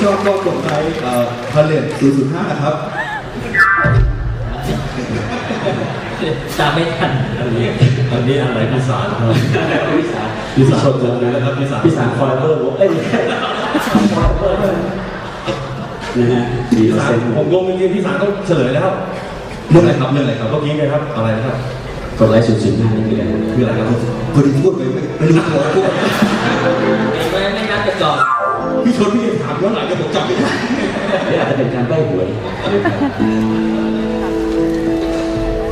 ชอบก็กดไลค์พาเลต005นะครับตามไม่ทันอันนี้อะไรพิสารครับพิสารชนกันเลยนะครับพิสารฟอยเบอร์เอ้ยฟอยเบอร์นะฮะพิสารผมงงจริงๆพิสารต้องเฉลยแล้วเรื่องอะไรครับเรื่องอะไรครับเมื่อกี้ไงครับอะไรนะครับกดไลค์005นี่คืออะไรครับพอดีพูดไปไม่รู้ตัวพูด